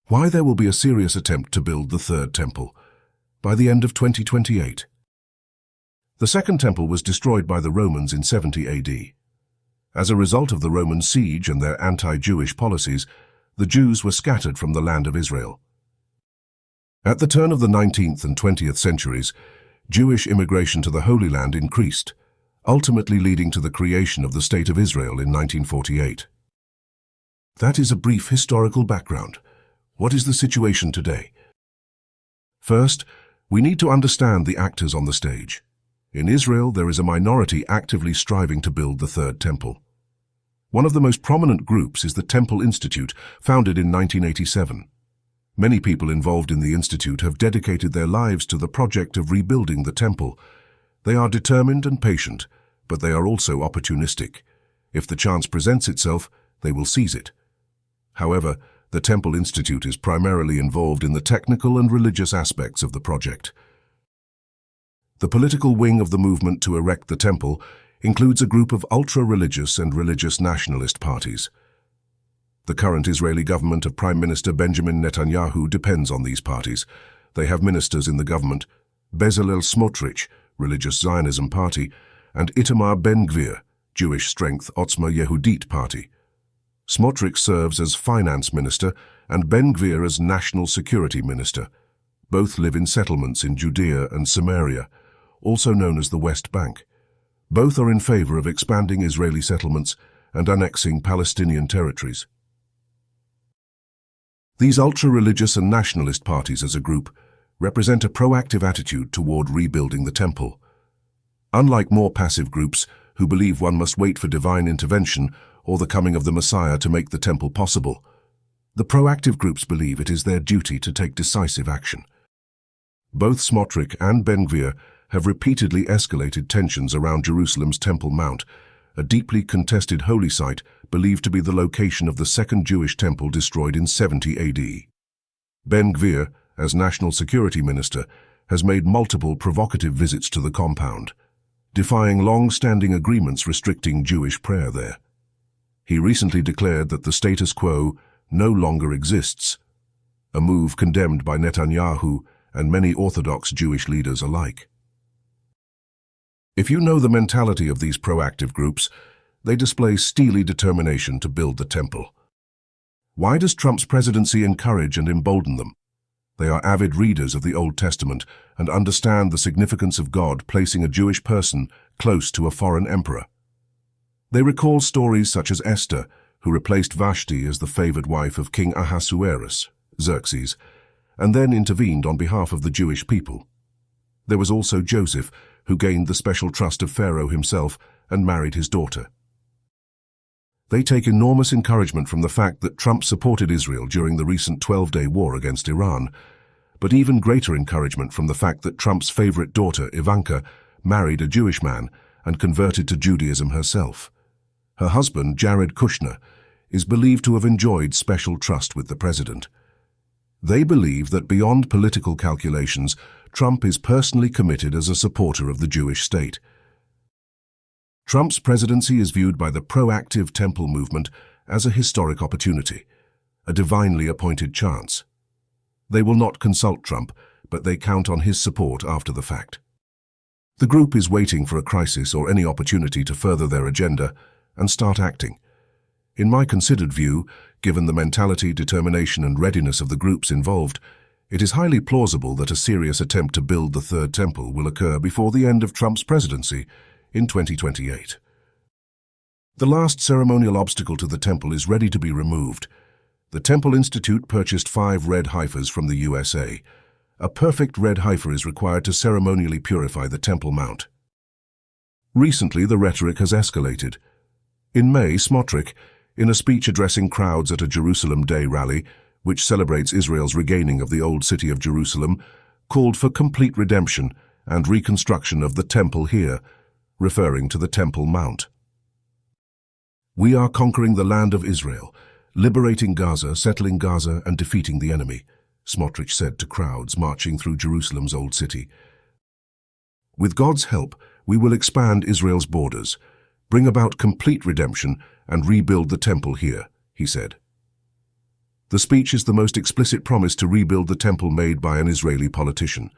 Why there will be a serious attempt to build the third temple by the end of 2028. The second temple was destroyed by the Romans in 70 AD. As a result of the Roman siege and their anti-Jewish policies, the Jews were scattered from the land of Israel. At the turn of the 19th and 20th centuries, Jewish immigration to the Holy Land increased, ultimately leading to the creation of the State of Israel in 1948. That is a brief historical background. What is the situation today? First, we need to understand the actors on the stage. In Israel, there is a minority actively striving to build the third temple. One of the most prominent groups is the Temple Institute, founded in 1987. Many people involved in the institute have dedicated their lives to the project of rebuilding the temple. They are determined and patient, but they are also opportunistic. If the chance presents itself, they will seize it. However, the Temple Institute is primarily involved in the technical and religious aspects of the project. The political wing of the movement to erect the temple includes a group of ultra-religious and religious nationalist parties. The current Israeli government of Prime Minister Benjamin Netanyahu depends on these parties. They have ministers in the government: Bezalel Smotrich, Religious Zionism Party, and Itamar Ben-Gvir, Jewish Strength Otzma Yehudit Party. Smotrich serves as finance minister and Ben-Gvir as national security minister. Both live in settlements in Judea and Samaria, also known as the West Bank. Both are in favor of expanding Israeli settlements and annexing Palestinian territories. These ultra-religious and nationalist parties as a group represent a proactive attitude toward rebuilding the temple. Unlike more passive groups who believe one must wait for divine intervention or the coming of the Messiah to make the temple possible, the proactive groups believe it is their duty to take decisive action. Both Smotrich and Ben-Gvir have repeatedly escalated tensions around Jerusalem's Temple Mount, a deeply contested holy site believed to be the location of the second Jewish temple destroyed in 70 AD. Ben-Gvir, as National Security Minister, has made multiple provocative visits to the compound, defying long-standing agreements restricting Jewish prayer there. He recently declared that the status quo no longer exists, a move condemned by Netanyahu and many Orthodox Jewish leaders alike. If you know the mentality of these proactive groups, they display steely determination to build the temple. Why does Trump's presidency encourage and embolden them? They are avid readers of the Old Testament and understand the significance of God placing a Jewish person close to a foreign emperor. They recall stories such as Esther, who replaced Vashti as the favored wife of King Ahasuerus, Xerxes, and then intervened on behalf of the Jewish people. There was also Joseph, who gained the special trust of Pharaoh himself and married his daughter. They take enormous encouragement from the fact that Trump supported Israel during the recent 12-day war against Iran, but even greater encouragement from the fact that Trump's favorite daughter, Ivanka, married a Jewish man and converted to Judaism herself. Her husband, Jared Kushner, is believed to have enjoyed special trust with the president. They believe that beyond political calculations, Trump is personally committed as a supporter of the Jewish state. Trump's presidency is viewed by the proactive temple movement as a historic opportunity, a divinely appointed chance. They will not consult Trump, but they count on his support after the fact. The group is waiting for a crisis or any opportunity to further their agenda and start acting. In my considered view, given the mentality, determination, and readiness of the groups involved, it is highly plausible that a serious attempt to build the third temple will occur before the end of Trump's presidency in 2028. The last ceremonial obstacle to the temple is ready to be removed. The Temple Institute purchased 5 red heifers from the USA. A perfect red heifer is required to ceremonially purify the Temple Mount. Recently, the rhetoric has escalated. In May, Smotrich, in a speech addressing crowds at a Jerusalem Day rally, which celebrates Israel's regaining of the old city of Jerusalem, called for complete redemption and reconstruction of the temple here, referring to the Temple Mount. "We are conquering the land of Israel, liberating Gaza, settling Gaza, and defeating the enemy," Smotrich said to crowds marching through Jerusalem's old city. "With God's help, we will expand Israel's borders, bring about complete redemption, and rebuild the temple here," he said. The speech is the most explicit promise to rebuild the temple made by an Israeli politician.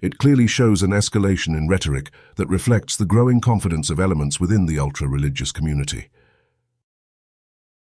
It clearly shows an escalation in rhetoric that reflects the growing confidence of elements within the ultra-religious community.